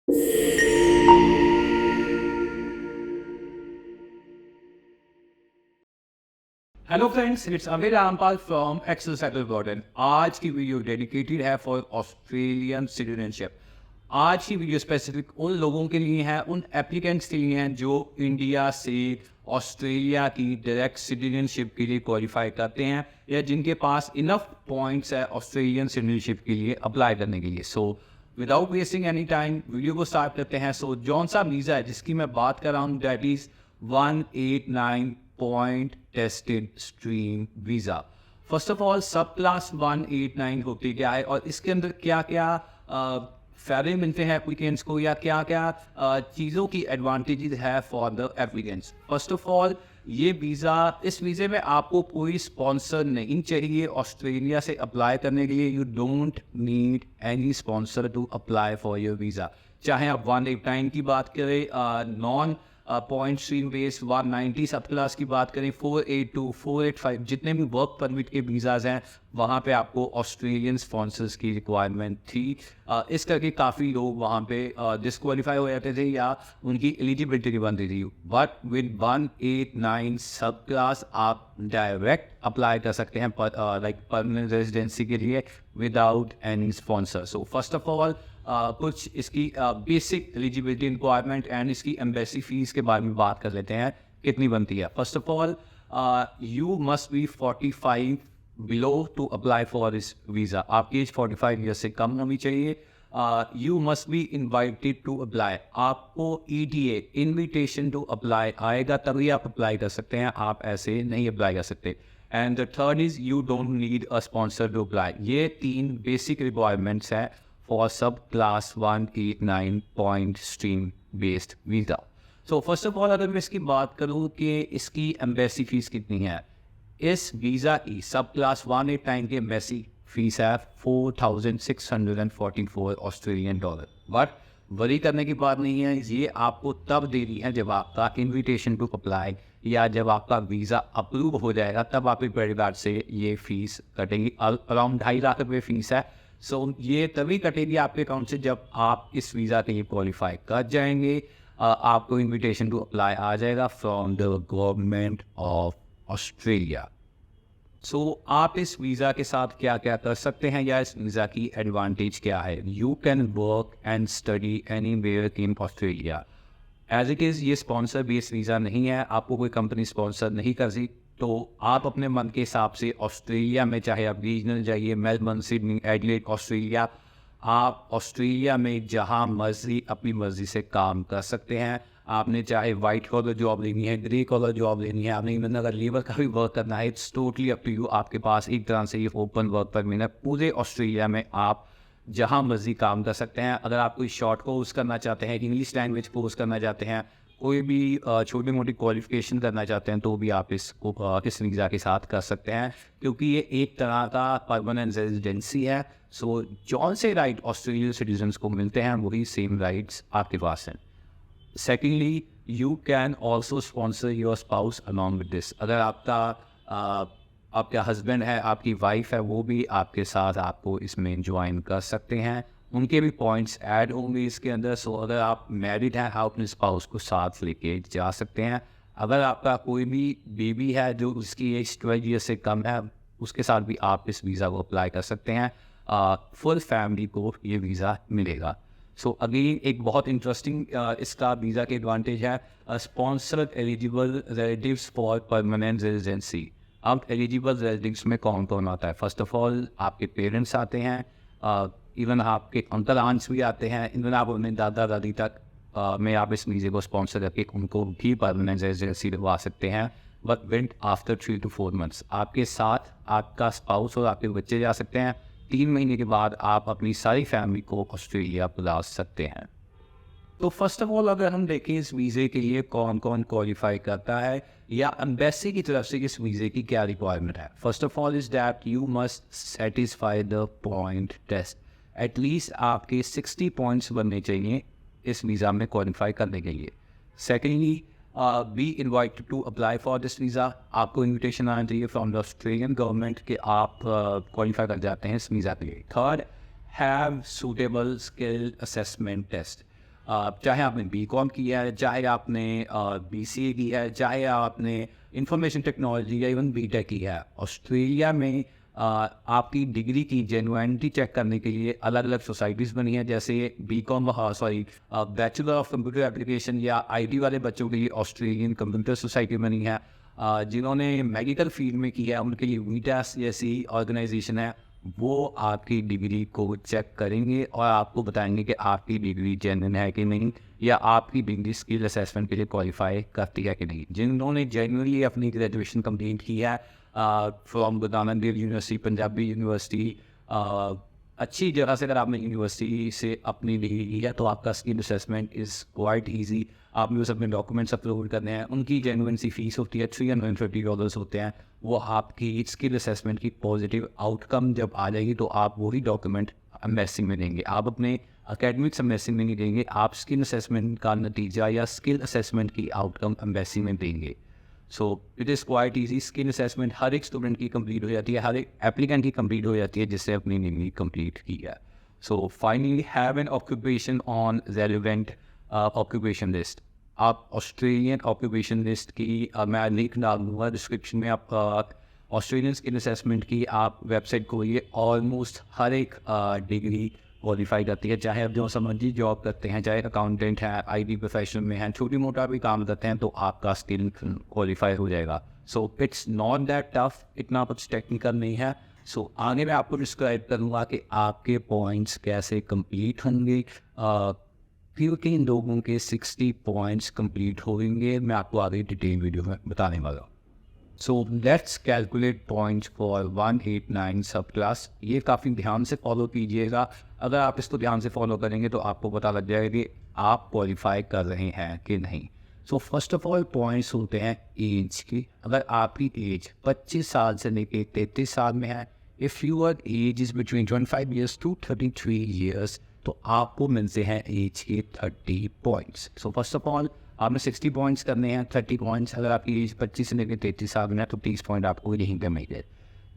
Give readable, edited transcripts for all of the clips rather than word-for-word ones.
Hello friends, it's Amit Rampal from Excel settle abroad and आज की video dedicated है for Australian citizenship. आज की वीडियो स्पेसिफिक उन लोगों के लिए है, उन एप्लीकेंट्स के लिए हैं जो इंडिया से ऑस्ट्रेलिया की डायरेक्ट सिटीजनशिप के लिए क्वालिफाई करते हैं या जिनके पास इनफ पॉइंट्स है ऑस्ट्रेलियन सिटीजनशिप के लिए अप्लाई करने के लिए। So without wasting any time video को स्टार्ट करते हैं। सो जौन सा वीज़ा है जिसकी मैं बात कर रहा हूँ, that is 189 point tested stream visa. First of all, सब क्लास 189 होती क्या है और इसके अंदर क्या क्या फ़ायदे मिलते हैं एप्लीकेंट्स को या क्या क्या चीज़ों की एडवांटेजेस है for the applicants. First of all, ये वीज़ा, इस वीज़े में आपको कोई स्पॉन्सर नहीं चाहिए ऑस्ट्रेलिया से अप्लाई करने के लिए। You don't need any sponsor to apply for your visa. चाहे आप 189 की बात करें, नॉन पॉइंट स्ट्रीम बेस्ड 190 सब क्लास की बात करें, 482 485 जितने भी वर्क परमिट के वीज़ाज़ हैं वहाँ पे आपको ऑस्ट्रेलियन स्पॉन्सर्स की रिक्वायरमेंट थी। इस करके काफ़ी लोग वहाँ पे डिस्क्वालीफाई हो जाते थे या उनकी एलिजिबिलिटी नहीं बनती थी। बट विद 189 सब क्लास आप डायरेक्ट अप्लाई कर सकते हैं लाइक परमानेंट रेजिडेंसी के लिए without any sponsor. So first of all कुछ इसकी बेसिक एलिजिबिलिटी रिक्वायरमेंट एंड इसकी एम्बेसी फीस के बारे में बात कर लेते हैं, कितनी बनती है। First of all, you must be 45 below to apply for this visa. आपकी एज 45 ईयर्स से कम होनी चाहिए। You must be invited to apply. आपको ETA इन्विटेशन टू अप्लाई आएगा तभी आप अप्लाई कर सकते हैं, आप ऐसे नहीं अप्लाई कर सकते। And the third is you don't need a sponsor to apply. ये 3 बेसिक रिक्वायरमेंट्स हैं for subclass 189 point stream based visa. So first of all, अगर मैं इसकी बात करूँ कि इसकी एम्बेसी फ़ीस कितनी है, इस वीज़ा की सब क्लास 189 की एम्बेसी फ़ीस है $4,644 ऑस्ट्रेलियन डॉलर। बट वरी करने की बात नहीं है, ये आपको तब देनी है जब आपका इन्विटेशन टू अप्लाई या जब आपका वीज़ा अप्रूव हो जाएगा, तब आपकी क्रेडिट कार्ड से ये फ़ीस कटेगी। अराउंड 2.5 लाख रुपये फ़ीस है। सो ये तभी कटेगी आपके अकाउंट से जब आप इस वीज़ा के लिए क्वालिफाई कर जाएंगे। आपको इनविटेशन टू अप्लाई आ जाएगा from the government of Australia. So आप इस वीज़ा के साथ क्या क्या कर सकते हैं या इस वीज़ा की एडवांटेज क्या है। You can work and study anywhere in Australia. As it is ये स्पॉन्सर बेस्ड वीज़ा नहीं है, आपको कोई कंपनी स्पॉन्सर नहीं करती। तो आप अपने मन के हिसाब से ऑस्ट्रेलिया में, चाहे आप रीजनल जाइए, मेलबर्न, सिडनी, एडिलेड, ऑस्ट्रेलिया, आप ऑस्ट्रेलिया में जहां मर्जी अपनी मर्जी से काम कर सकते हैं। आपने चाहे वाइट कॉलर जॉब लेनी है, ग्रे कॉलर जॉब लेनी है, आपने इवन अगर लेबर का भी वर्क करना है, it's totally up to you. आपके पास एक तरह से ये ओपन वर्क परमिट है। पूरे ऑस्ट्रेलिया में आप जहां मर्जी काम कर सकते हैं। अगर आप कोई शॉर्ट कोर्स करना चाहते हैं, इंग्लिश लैंग्वेज कोर्स करना चाहते हैं, कोई भी छोटी मोटी क्वालिफिकेशन करना चाहते हैं, तो भी आप इसको इस वीज़ा के साथ कर सकते हैं, क्योंकि ये एक तरह का परमानेंट रेजिडेंसी है। सो जौन से राइट ऑस्ट्रेलियन सिटीजन्स को मिलते हैं वही सेम राइट्स आपके पास हैं। Secondly, you can also sponsor your spouse along with this. अगर आपका हस्बैंड है, आपकी वाइफ है, वो भी आपके साथ आपको इसमें ज्वाइन कर सकते हैं। उनके भी पॉइंट्स ऐड होंगे इसके अंदर। सो अगर आप मैरिड हैं, आप अपने स्पाउस को साथ लेके जा सकते हैं। अगर आपका कोई भी बेबी है जो उसकी एज 12 ईयर से कम है, उसके साथ भी आप इस वीज़ा को अप्लाई कर सकते हैं। फुल फैमिली को ये वीज़ा मिलेगा। सो अगेन एक बहुत इंटरेस्टिंग इसका वीज़ा के एडवांटेज है, sponsored eligible relatives for permanent residency. अब एलिजिबल रिलेटिव्स में कौन कौन आता है? फर्स्ट ऑफ ऑल आपके पेरेंट्स आते हैं, इवन आपके अंकल आंट्स भी आते हैं, इवन आप अपने दादा दादी तक में आप इस वीज़े को स्पॉन्सर करके उनको भी परमानेंट रेजिडेंसी दिलवा सकते हैं। But went after 3 to 4 months आपके साथ आपका स्पाउस और आपके बच्चे जा सकते हैं। 3 महीने के बाद आप अपनी सारी फैमिली को ऑस्ट्रेलिया बुला सकते हैं। तो फर्स्ट ऑफ ऑल, अगर हम देखें इस वीज़े के लिए कौन कौन क्वालिफाई करता है या एम्बेसी की तरफ से इस वीज़े की क्या रिक्वायरमेंट है। First of all is that you must satisfy the point test. At least आपके 60 पॉइंट्स बनने चाहिए इस वीज़ा में क्वालिफाई करने के लिए। Secondly, be invited to apply for this visa. आपको इन्विटेशन आना चाहिए फ्रॉम द ऑस्ट्रेलियन गवर्नमेंट कि आप क्वालिफाई कर जाते हैं इस वीज़ा के लिए। Third, have suitable skill assessment test. चाहे आपने बीकॉम किया है, चाहे आपने बीसीए किया है, चाहे आपने इंफॉर्मेशन टेक्नोलॉजी या इवन बीटेक किया है, ऑस्ट्रेलिया में आपकी डिग्री की जेन्युइनिटी चेक करने के लिए अलग अलग सोसाइटीज़ बनी हैं। जैसे BCom bachelor of computer application या आईटी वाले बच्चों के लिए ऑस्ट्रेलियन कंप्यूटर सोसाइटी बनी है। जिन्होंने मेडिकल फील्ड में किया है उनके लिए वीटास जैसी ऑर्गेनाइजेशन है, वो आपकी डिग्री को चेक करेंगे और आपको बताएंगे कि आपकी डिग्री जेन्युइन है कि नहीं, या आपकी डिग्री स्किल असेसमेंट के लिए क्वालिफाई करती है कि नहीं। जिन्होंने जेन्युइनली अपनी ग्रेजुएशन कंप्लीट की है from Guru Nanak Dev university, Punjabi university, अच्छी जगह से, अगर आपने यूनिवर्सिटी से अपनी डिग्री ली है तो आपका skill assessment is quite easy. आपने बस अपने डॉक्यूमेंट्स अपलोड करने हैं, उनकी जेन्युइन सी फीस होती है $350 होते हैं। वो आपकी स्किल असेसमेंट की पॉजिटिव आउटकम जब आ जाएगी तो आप वही डॉक्यूमेंट एम्बेसी में देंगे। आप अपने एकेडमिक्स एम्बेसी में नहीं देंगे, आप स्किल असेसमेंट का नतीजा या स्किल असेसमेंट की आउटकम एम्बेसी में देंगे। So it is quite easy. Skill assessment हर एक स्टूडेंट की कंप्लीट हो जाती है, हर एक एप्लीकेंट की कंप्लीट हो जाती है जिससे अपनी डिग्री कंप्लीट की है। So finally have an occupation on relevant occupation list. आप ऑस्ट्रेलियन ऑक्यूपेशन लिस्ट की मैं लिंक डाल दूँगा डिस्क्रिप्शन में। आप ऑस्ट्रेलियन स्किल असेसमेंट की आप वेबसाइट खोलिए, ऑलमोस्ट हर एक डिग्री क्वालिफाई करती है। चाहे आप जो समझिए जॉब करते हैं, चाहे अकाउंटेंट हैं, आईटी प्रोफेशन में हैं, छोटी मोटा भी काम करते हैं, तो आपका स्किल क्वालिफाई हो जाएगा। So it's not that tough, इतना कुछ टेक्निकल नहीं है। सो आगे मैं आपको डिस्क्राइब करूँगा कि आपके पॉइंट्स कैसे कंप्लीट होंगे। फिर किन लोगों के 60 पॉइंट्स कंप्लीट होंगे, मैं आपको आगे डिटेल वीडियो में बताने वाला हूँ। So let's calculate points for 189 सब क्लास। ये काफ़ी ध्यान से फॉलो कीजिएगा। अगर आप इसको ध्यान से फॉलो करेंगे तो आपको पता लग जाएगा कि आप क्वालिफाई कर रहे हैं कि नहीं। सो फर्स्ट ऑफ ऑल पॉइंट्स होते हैं एज की। अगर आपकी एज 25 साल से लेकर 33 साल में है, if your age is between 25 years to 33 years, तो आपको मिलते हैं एज के 30 points. So first of all आपने 60 पॉइंट्स करने हैं, 30 पॉइंट्स। अगर आपकी एज 25 से लेकर 33 साल में है तो 30 पॉइंट आपको यहीं पे मिलेंगे।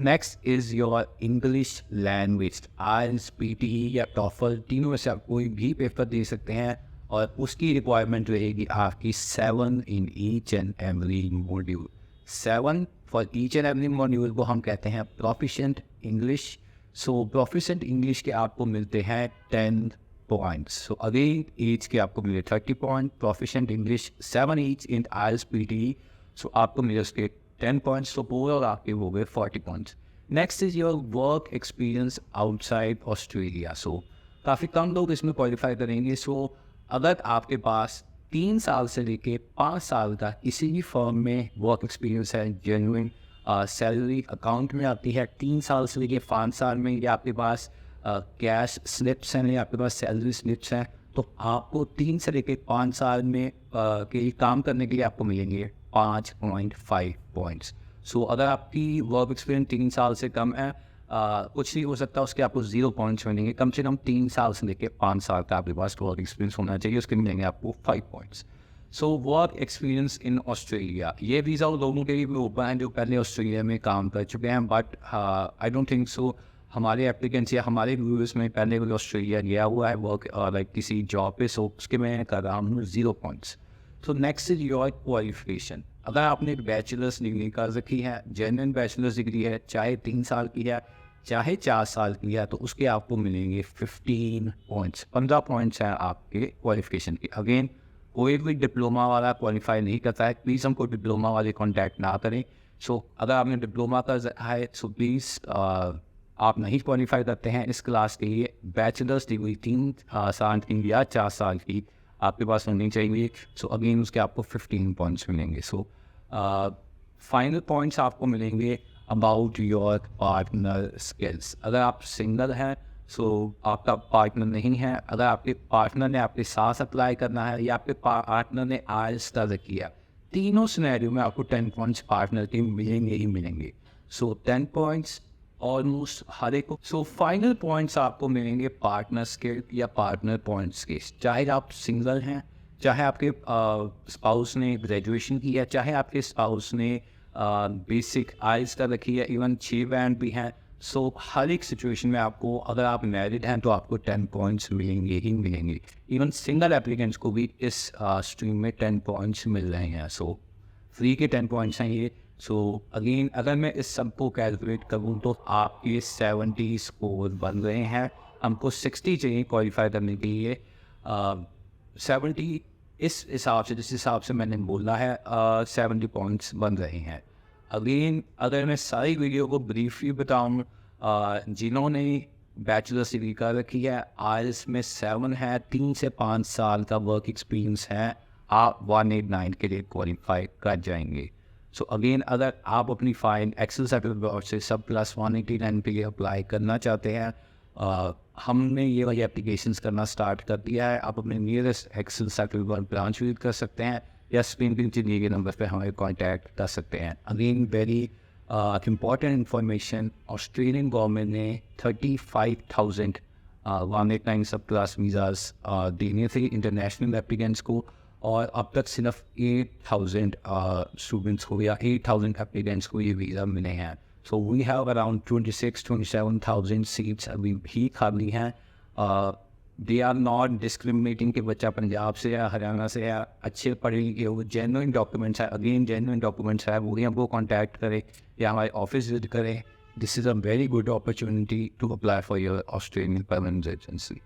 Next is your English language. IELTS, PTE या TOEFL, तीनों में से आप कोई भी पेपर दे सकते हैं और उसकी रिक्वायरमेंट रहेगी आपकी 7 in each and every module. 7 for each and every module को हम कहते हैं प्रोफिशिएंट इंग्लिश। सो प्रोफिशिएंट इंग्लिश के आपको मिलते हैं 10 पॉइंट्स। सो अगेन एज के आपको मिले 30 point, proficient English 7 each in IELTS, PTE, सो आपको मिले उसके 10 पॉइंट्स। तो ओवरऑल आपके हो गए 40 points. Next is your work experience outside Australia. So काफ़ी कम लोग इसमें क्वालिफाई करेंगे। सो अगर आपके पास 3 साल से लेके 5 साल का किसी भी फर्म में वर्क एक्सपीरियंस है, जेन्युइन सैलरी अकाउंट में आती है 3 साल से लेके 5 साल में, या आपके पास कैश स्लिप्स हैं या आपके पास सैलरी स्लिप्स हैं, तो आपको 3 से लेके 5 साल में के लिए काम करने के लिए आपको मिलेंगे 5.5 पॉइंट्स। सो अगर आपकी वर्क एक्सपीरियंस 3 साल से कम है, कुछ नहीं हो सकता, उसके आपको 0 पॉइंट्स मिलेंगे। कम से कम 3 साल से लेकर 5 साल का आपके पास वर्क एक्सपीरियंस होना चाहिए, उसके मिलेंगे आपको 5 points. So work experience in Australia, ये वीज़ा उन लोगों के लिए भी ओपन है जो पहले ऑस्ट्रेलिया में काम कर चुके हैं, but I don't think so हमारे एप्लीकेंट्स या हमारे व्यूअर्स में पहले कोई ऑस्ट्रेलिया गया हुआ है वर्क लाइक किसी जॉब पे, सो उसके मैं कर रहा हूँ 0 points. So next is your qualification. अगर आपने एक बैचलर्स डिग्री कर रखी है, जेन्युइन बैचलर्स डिग्री है, चाहे 3 साल की है चाहे 4 साल की है, तो उसके आपको मिलेंगे 15 पॉइंट्स। 15 पॉइंट्स हैं आपके क्वालिफिकेशन के। अगेन कोई भी डिप्लोमा वाला क्वालिफाई नहीं करता है, प्लीज़ हमको डिप्लोमा वाले कॉन्टैक्ट ना करें। सो अगर आपने डिप्लोमा का है सो प्लीज़ आप नहीं क्वालिफाई करते हैं इस क्लास के लिए। बैचलर्स डिग्री 3 साल की या 4 साल की आपके पास होनी चाहिए। सो अगेन उसके आपको 15 पॉइंट्स मिलेंगे। सो फाइनल पॉइंट्स आपको मिलेंगे अबाउट योर पार्टनर स्किल्स। अगर आप सिंगल हैं सो आपका पार्टनर नहीं है, अगर आपके पार्टनर ने आपके साथ अप्लाई करना है या आपके पार्टनर ने IELTS कर रखी है, तीनों सिनेरियो में आपको 10 पॉइंट्स पार्टनर के मिलेंगे ही मिलेंगे। सो 10 पॉइंट्स ऑलमोस्ट हर एक को। सो फाइनल पॉइंट्स आपको मिलेंगे पार्टनर स्किल या पार्टनर पॉइंट्स के। चाहे आप सिंगल हैं, चाहे आपके स्पाउस ने ग्रेजुएशन की है, चाहे आपके स्पाउस ने बेसिक IELTS कर रखी है, इवन 6 बैंड भी हैं, सो हर एक सिचुएशन में आपको, अगर आप मैरिड हैं तो आपको 10 पॉइंट्स मिलेंगे ही मिलेंगे। इवन सिंगल एप्लीकेंट्स को भी इस स्ट्रीम में 10 पॉइंट्स मिल रहे हैं। सो फ्री के 10 पॉइंट्स हैं ये। सो अगेन अगर मैं इस सब को कैलकुलेट करूँ तो आपके 70 स्कोर बन रहे हैं। हमको 60 चाहिए क्वालिफाई करने के लिए। 70 इस हिसाब से, जिस हिसाब से मैंने बोला है, 70 पॉइंट्स बन रहे हैं। अगेन अगर मैं सारी वीडियो को ब्रीफली बताऊँ, जिन्होंने बैचलर्स डिग्री कर रखी है, IELTS में 7 है, 3 से 5 साल का वर्क एक्सपीरियंस है, आप 189 के लिए क्वालिफाई कर जाएंगे। सो अगेन अगर आप अपनी फाइल एक्सेल सेटल अब्रॉड से सब प्लस 189 के लिए अप्लाई करना चाहते हैं, हमने ये वाली एप्लीकेशंस करना स्टार्ट कर दिया है। आप अपने nearest Excel settle abroad branch visit कर सकते हैं या स्क्रीन पे नीचे दिए गए नंबर पे हमें कांटेक्ट कर सकते हैं। Again very important information, Australian government ने 35,000 189 सब क्लास वीज़ाज देने थे इंटरनेशनल एप्लीकेंट्स को, और अब तक सिर्फ 8,000 स्टूडेंट्स को या 8,000 एप्लीकेंट्स को ये वीज़ा मिले हैं। So we have around 26-27,000 seats अभी भी खाली हैं। दे आर नॉट डिस्क्रिमिनेटिंग कि बच्चा पंजाब से या हरियाणा से या अच्छे पढ़े लिखे हो, जेन्युइन डॉक्यूमेंट्स है। अगेन जेन्युइन डॉक्यूमेंट्स है, वो ही हमको कॉन्टैक्ट करें या हमारे ऑफिस विजिट करें। This is a very good opportunity to apply for your Australian permanent residency.